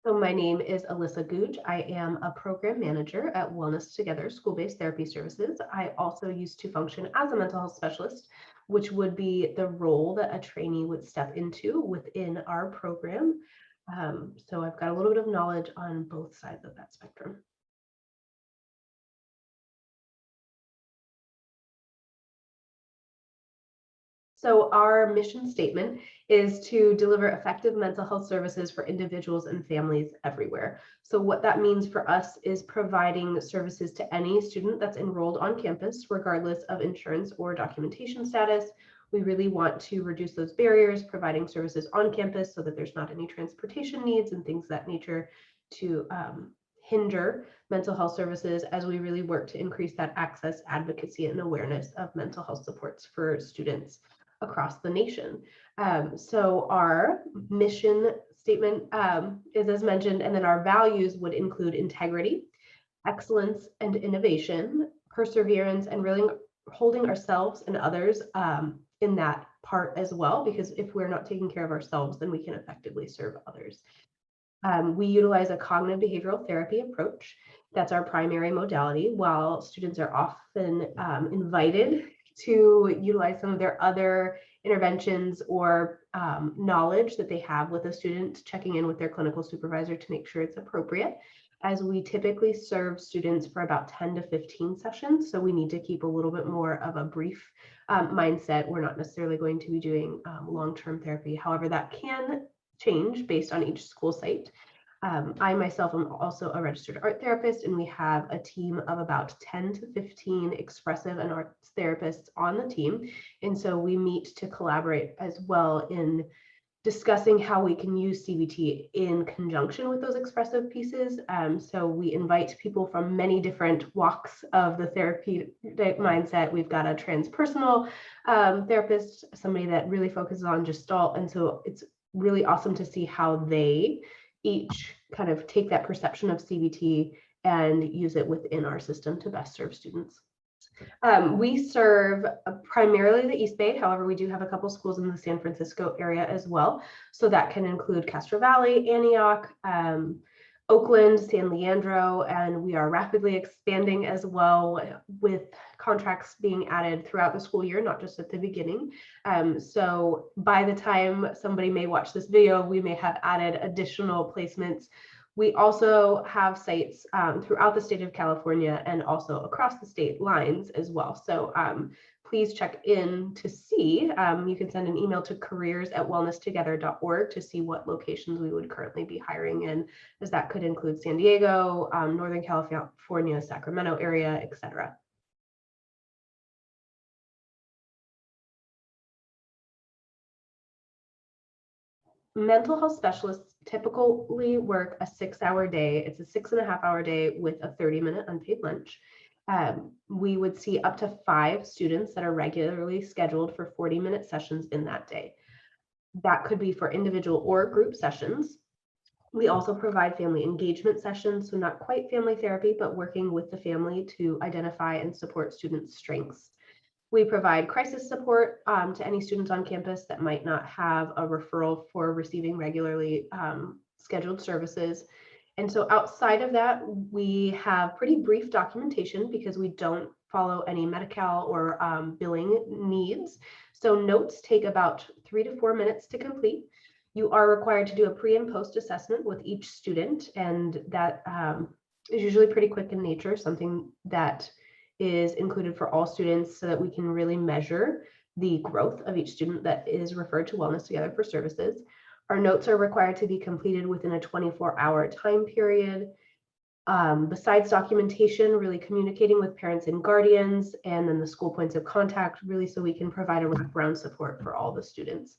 So my name is Alyssa Googe. I am a program manager at Wellness Together School-Based Therapy Services. I also used to function as a mental health specialist, which would be the role that a trainee would step into within our program. So I've got a little bit of knowledge on both sides of that spectrum. So our mission statement is to deliver effective mental health services for individuals and families everywhere. So what that means for us is providing services to any student that's enrolled on campus, regardless of insurance or documentation status. We really want to reduce those barriers, providing services on campus so that there's not any transportation needs and things of that nature to hinder mental health services, as we really work to increase that access, advocacy, and awareness of mental health supports for students across the nation. So our mission statement is as mentioned, and then our values would include integrity, excellence and innovation, perseverance, and really holding ourselves and others in that part as well, because if we're not taking care of ourselves, then we can effectively serve others. We utilize a cognitive behavioral therapy approach. That's our primary modality, while students are often invited to utilize some of their other interventions or knowledge that they have with a student, checking in with their clinical supervisor to make sure it's appropriate, as we typically serve students for about 10 to 15 sessions. So we need to keep a little bit more of a brief mindset. We're not necessarily going to be doing long-term therapy. However, that can change based on each school site. I myself am also a registered art therapist, and we have a team of about 10 to 15 expressive and arts therapists on the team. And so we meet to collaborate as well in discussing how we can use CBT in conjunction with those expressive pieces. So we invite people from many different walks of the therapeutic mindset. We've got a transpersonal therapist, somebody that really focuses on Gestalt. And so it's really awesome to see how they each kind of take that perception of CBT and use it within our system to best serve students. We serve primarily the East Bay. However, we do have a couple schools in the San Francisco area as well. So that can include Castro Valley, Antioch, Oakland, San Leandro, and we are rapidly expanding as well, with contracts being added throughout the school year, not just at the beginning. So by the time somebody may watch this video, we may have added additional placements. We also have sites throughout the state of California and also across the state lines as well. So please check in to see. You can send an email to careers@wellnesstogether.org to see what locations we would currently be hiring in, as that could include San Diego, Northern California, Sacramento area, etc. Mental health specialists typically work a 6-hour day. It's a 6.5-hour day with a 30-minute unpaid lunch. We would see up to 5 students that are regularly scheduled for 40-minute sessions in that day. That could be for individual or group sessions. We also provide family engagement sessions, so not quite family therapy, but working with the family to identify and support students' strengths. We provide crisis support to any students on campus that might not have a referral for receiving regularly scheduled services. And so outside of that, we have pretty brief documentation because we don't follow any Medi-Cal or billing needs. So notes take about 3 to 4 minutes to complete. You are required to do a pre and post assessment with each student, and that is usually pretty quick in nature, something that is included for all students so that we can really measure the growth of each student that is referred to Wellness Together for services. Our notes are required to be completed within a 24-hour time period. Besides documentation, really communicating with parents and guardians, and then the school points of contact, really so we can provide a wraparound support for all the students.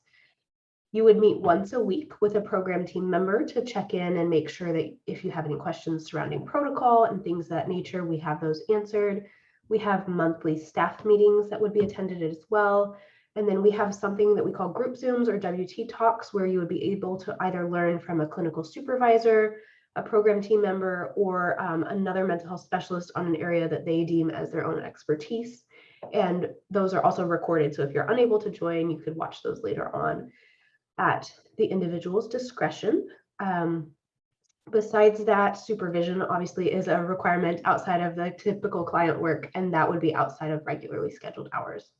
You would meet once a week with a program team member to check in and make sure that if you have any questions surrounding protocol and things of that nature, we have those answered. We have monthly staff meetings that would be attended as well. And then we have something that we call group Zooms or WT talks, where you would be able to either learn from a clinical supervisor, a program team member, or another mental health specialist on an area that they deem as their own expertise. And those are also recorded. So if you're unable to join, you could watch those later on at the individual's discretion. Besides that, supervision obviously is a requirement outside of the typical client work, and that would be outside of regularly scheduled hours.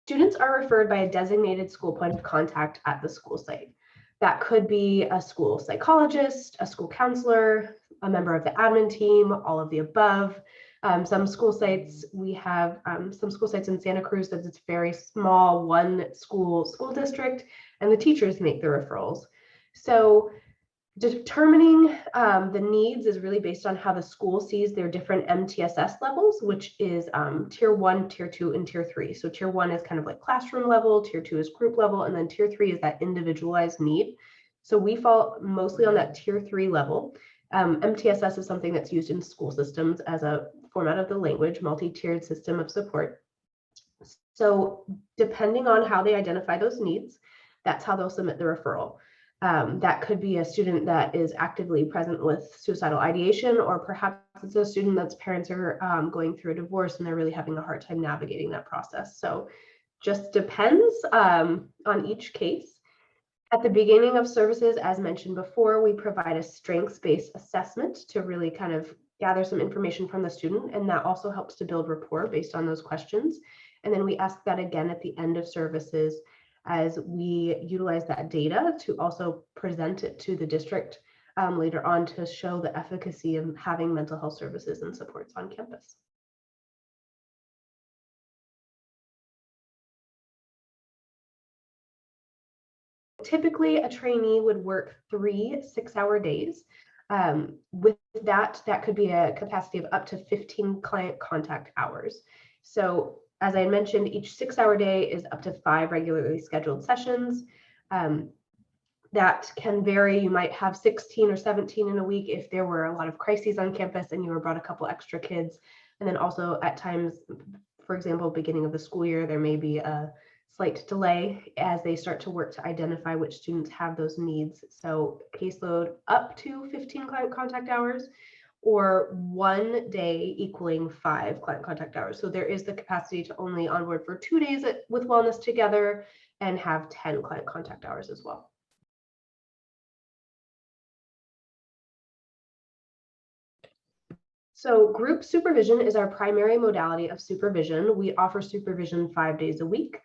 Students are referred by a designated school point of contact at the school site. That could be a school psychologist, a school counselor, a member of the admin team, all of the above. Some school sites, we have some school sites in Santa Cruz that it's very small, one school district, and the teachers make the referrals. So determining the needs is really based on how the school sees their different MTSS levels, which is tier 1, tier 2, and tier 3. So tier 1 is kind of like classroom level, tier 2 is group level, and then tier 3 is that individualized need. So we fall mostly on that tier 3 level. MTSS is something that's used in school systems as a format of the language, multi-tiered system of support. So depending on how they identify those needs, that's how they'll submit the referral. That could be a student that is actively present with suicidal ideation, or perhaps it's a student that's parents are going through a divorce and they're really having a hard time navigating that process. So just depends on each case. At the beginning of services, as mentioned before, we provide a strengths-based assessment to really kind of gather some information from the student, and that also helps to build rapport based on those questions. And then we ask that again at the end of services, as we utilize that data to also present it to the district later on to show the efficacy of having mental health services and supports on campus. Typically, a trainee would work 3 6-hour days. With that could be a capacity of up to 15 client contact hours. So as I mentioned, each 6-hour day is up to 5 regularly scheduled sessions. That can vary. You might have 16 or 17 in a week if there were a lot of crises on campus and you were brought a couple extra kids. And then also at times, for example, beginning of the school year, there may be a slight delay as they start to work to identify which students have those needs. So caseload up to 15 client contact hours, or 1 day equaling 5 client contact hours. So there is the capacity to only onboard for 2 days with Wellness Together and have 10 client contact hours as well. So group supervision is our primary modality of supervision. We offer supervision 5 days a week,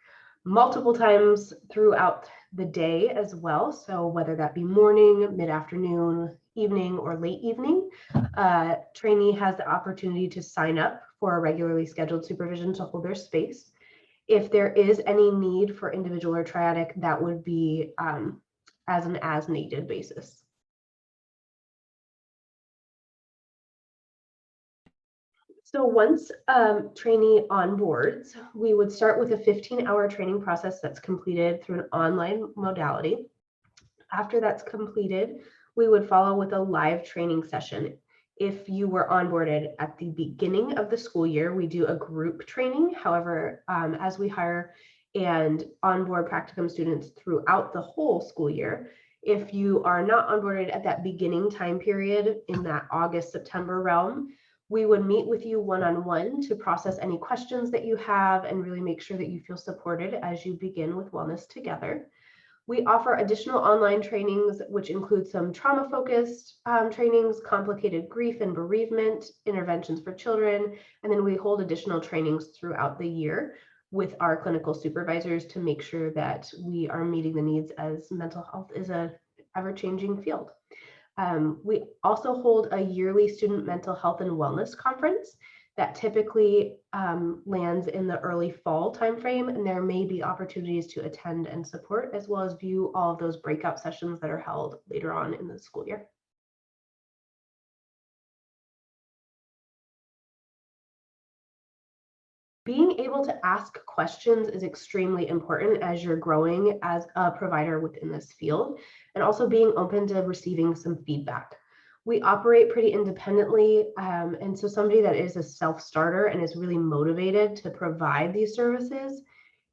multiple times throughout the day as well. So whether that be morning, mid-afternoon, evening, or late evening, trainee has the opportunity to sign up for a regularly scheduled supervision to hold their space. If there is any need for individual or triadic, that would be as an as-needed basis. So once trainee onboards, we would start with a 15-hour training process that's completed through an online modality. After that's completed, we would follow with a live training session. If you were onboarded at the beginning of the school year, we do a group training. However, as we hire and onboard practicum students throughout the whole school year, if you are not onboarded at that beginning time period in that August, September realm, we would meet with you one-on-one to process any questions that you have and really make sure that you feel supported as you begin with Wellness Together. We offer additional online trainings, which include some trauma-focused trainings, complicated grief and bereavement, interventions for children, and then we hold additional trainings throughout the year with our clinical supervisors to make sure that we are meeting the needs, as mental health is an ever-changing field. We also hold a yearly student mental health and wellness conference that typically lands in the early fall timeframe, and there may be opportunities to attend and support, as well as view all of those breakout sessions that are held later on in the school year. Being able to ask questions is extremely important as you're growing as a provider within this field, and also being open to receiving some feedback. We operate pretty independently, and so somebody that is a self-starter and is really motivated to provide these services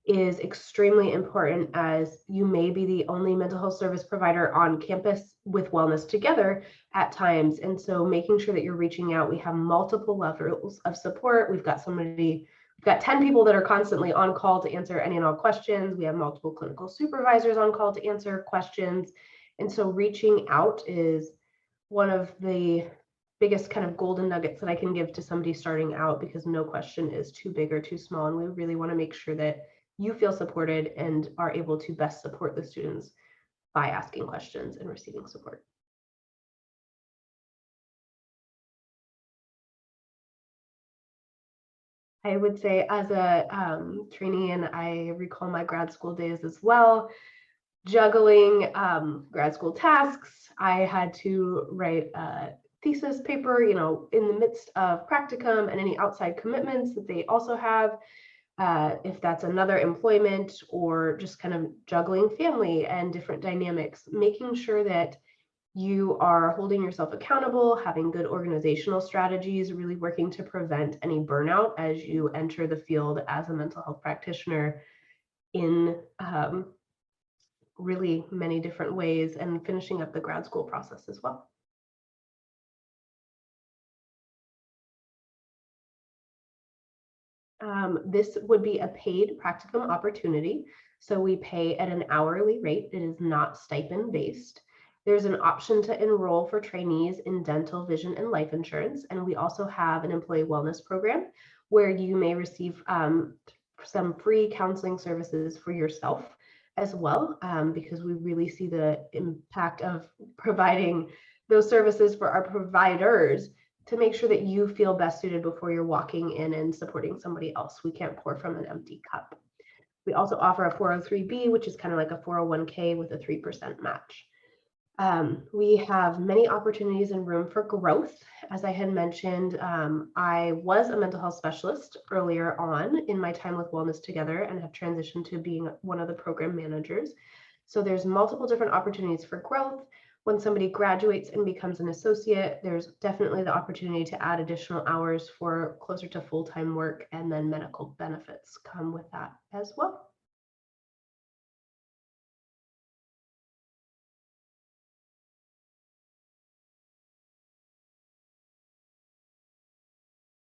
is extremely important, as you may be the only mental health service provider on campus with Wellness Together at times. And so making sure that you're reaching out, we have multiple levels of support. We've got somebody we've got 10 people that are constantly on call to answer any and all questions. We have multiple clinical supervisors on call to answer questions. And so reaching out is one of the biggest kind of golden nuggets that I can give to somebody starting out, because no question is too big or too small. And we really want to make sure that you feel supported and are able to best support the students by asking questions and receiving support. I would say as a trainee, and I recall my grad school days as well, juggling grad school tasks. I had to write a thesis paper, you know, in the midst of practicum and any outside commitments that they also have. If that's another employment, or just kind of juggling family and different dynamics, making sure that you are holding yourself accountable, having good organizational strategies, really working to prevent any burnout as you enter the field as a mental health practitioner in really many different ways, and finishing up the grad school process as well. This would be a paid practicum opportunity. So we pay at an hourly rate. It is not stipend based. There's an option to enroll for trainees in dental, vision, and life insurance. And we also have an employee wellness program where you may receive some free counseling services for yourself as well, because we really see the impact of providing those services for our providers to make sure that you feel best suited before you're walking in and supporting somebody else. We can't pour from an empty cup. We also offer a 403B, which is kind of like a 401k with a 3% match. We have many opportunities and room for growth. As I had mentioned, I was a mental health specialist earlier on in my time with Wellness Together, and have transitioned to being one of the program managers. So there's multiple different opportunities for growth. When somebody graduates and becomes an associate, there's definitely the opportunity to add additional hours for closer to full-time work, and then medical benefits come with that as well.